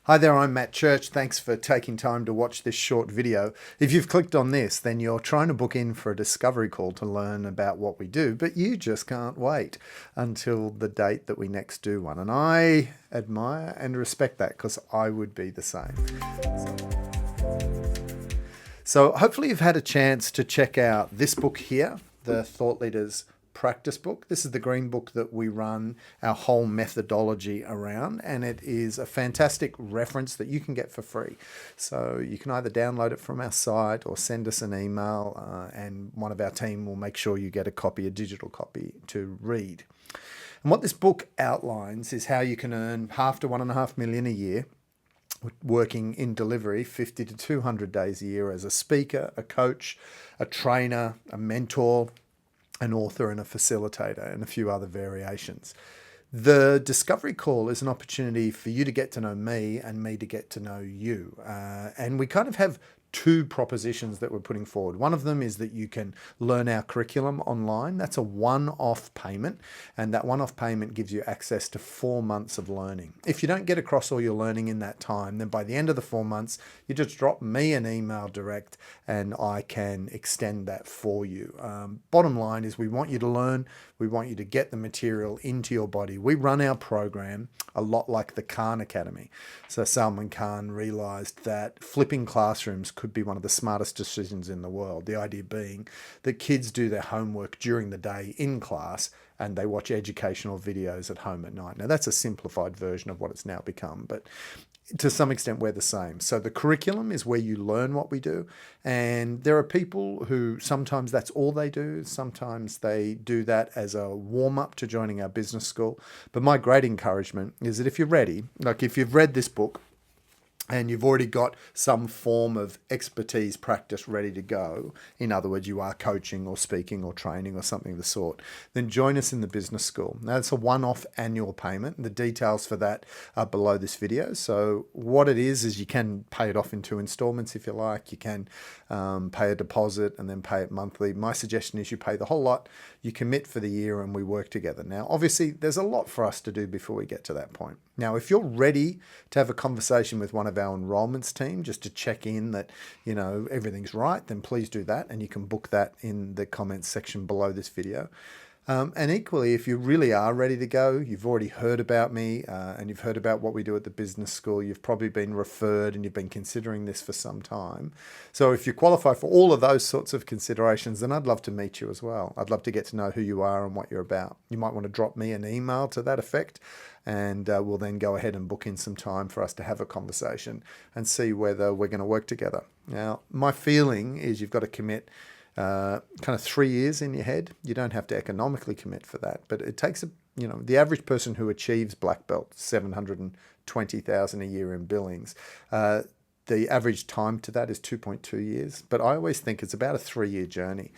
Hi there, I'm Matt Church. Thanks for taking time to watch this short video. If you've clicked on this, then you're trying to book in for a discovery call to learn about what we do, but you just can't wait until the date that we next do one. And I admire and respect that because I would be the same. So hopefully you've had a chance to check out this book here, the Thought Leaders Practice Book. This is the green book that we run our whole methodology around, and it is a fantastic reference that you can get for free. So you can either download it from our site or send us an email, and one of our team will make sure you get a copy, a digital copy to read. And what this book outlines is how you can earn half to 1.5 million a year working in delivery 50 to 200 days a year as a speaker, a coach, a trainer, a mentor, an author and a facilitator, and a few other variations. The discovery call is an opportunity for you to get to know me and me to get to know you. And we kind of have two propositions that we're putting forward. One of them is that you can learn our curriculum online. That's a one-off payment, and that one-off payment gives you access to 4 months of learning. If you don't get across all your learning in that time, then by the end of the 4 months, you just drop me an email direct and I can extend that for you. Bottom line is we want you to learn. We want you to get the material into your body. We run our program a lot like the Khan Academy. So Salman Khan realized that flipping classrooms could be one of the smartest decisions in the world. The idea being that kids do their homework during the day in class and they watch educational videos at home at night. Now that's a simplified version of what it's now become, but to some extent we're the same. So the curriculum is where you learn what we do, and there are people who sometimes that's all they do, sometimes they do that as a warm-up to joining our business school. But my great encouragement is that if you're ready, like if you've read this book and you've already got some form of expertise practice ready to go, in other words, you are coaching or speaking or training or something of the sort, then join us in the business school. Now, it's a one-off annual payment. The details for that are below this video. So what it is you can pay it off in 2 installments if you like. You can pay a deposit and then pay it monthly. My suggestion is you pay the whole lot, you commit for the year, and we work together. Now, obviously, there's a lot for us to do before we get to that point. Now, if you're ready to have a conversation with one of our enrollments team just to check in that, everything's right, then please do that. And you can book that in the comments section below this video. And equally, if you really are ready to go, you've already heard about me and you've heard about what we do at the business school, you've probably been referred and you've been considering this for some time. So if you qualify for all of those sorts of considerations, then I'd love to meet you as well. I'd love to get to know who you are and what you're about. You might want to drop me an email to that effect, and we'll then go ahead and book in some time for us to have a conversation and see whether we're going to work together. Now, my feeling is you've got to commit kind of 3 years in your head. You don't have to economically commit for that, but it takes the average person who achieves black belt, 720,000 a year in billings. The average time to that is 2.2 years, but I always think it's about a 3-year journey.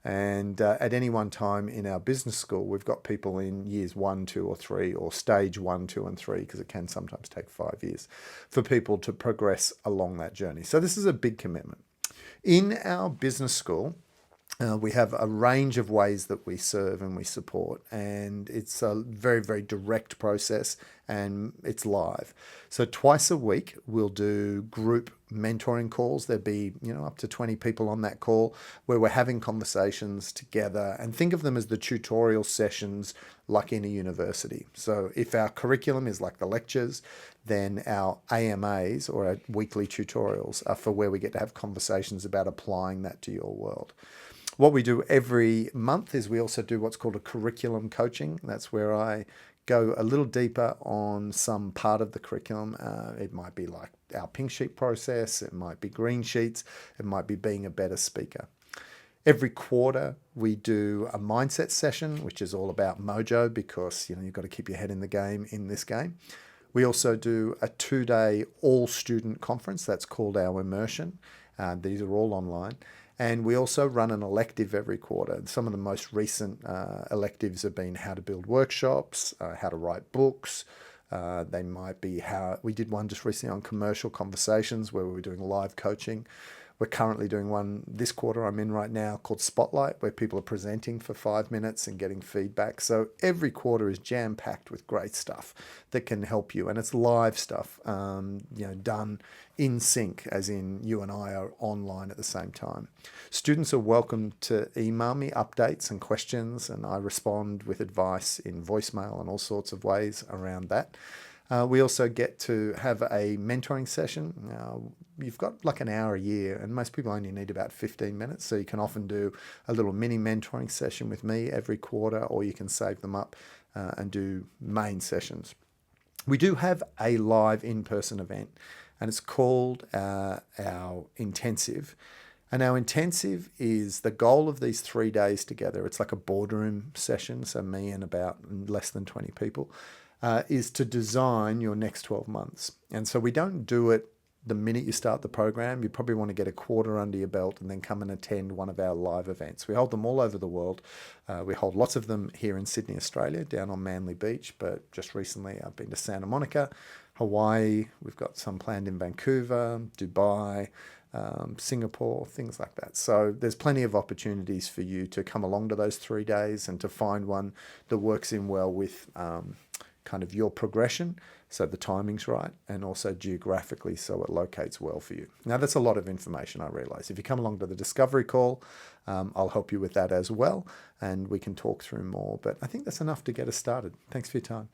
And at any one time in our business school, we've got people in years 1, 2, or 3, or stage 1, 2, and 3, because it can sometimes take 5 years for people to progress along that journey. So this is a big commitment. In our business school, we have a range of ways that we serve and we support, and it's a very, very direct process, and it's live. So twice a week, we'll do group mentoring calls. There'll be, up to 20 people on that call where we're having conversations together, and think of them as the tutorial sessions like in a university. So if our curriculum is like the lectures, then our AMAs or our weekly tutorials are for where we get to have conversations about applying that to your world. What we do every month is we also do what's called a curriculum coaching. That's where I go a little deeper on some part of the curriculum. It might be like our pink sheet process. It might be green sheets. It might be being a better speaker. Every quarter, we do a mindset session, which is all about mojo, because you've got to keep your head in the game in this game. We also do a 2-day all-student conference. That's called our Immersion. These are all online. And we also run an elective every quarter. Some of the most recent electives have been how to build workshops, how to write books. They might be we did one just recently on commercial conversations where we were doing live coaching. We're currently doing one this quarter I'm in right now called Spotlight, where people are presenting for 5 minutes and getting feedback. So every quarter is jam-packed with great stuff that can help you. And it's live stuff, done in sync, as in you and I are online at the same time. Students are welcome to email me updates and questions, and I respond with advice in voicemail and all sorts of ways around that. We also get to have a mentoring session. You've got like an hour a year, and most people only need about 15 minutes. So you can often do a little mini mentoring session with me every quarter, or you can save them up and do main sessions. We do have a live in-person event, and it's called our intensive. And our intensive is the goal of these 3 days together. It's like a boardroom session, so me and about less than 20 people, is to design your next 12 months. And so we don't do it the minute you start the program. You probably want to get a quarter under your belt and then come and attend one of our live events. We hold them all over the world. We hold lots of them here in Sydney, Australia, down on Manly Beach, but just recently I've been to Santa Monica, Hawaii. We've got some planned in Vancouver, Dubai, Singapore, things like that. So there's plenty of opportunities for you to come along to those 3 days and to find one that works in well with kind of your progression, so the timing's right, and also geographically so it locates well for you. Now that's a lot of information, I realize. If you come along to the discovery call, I'll help you with that as well, and we can talk through more. But I think that's enough to get us started. Thanks for your time.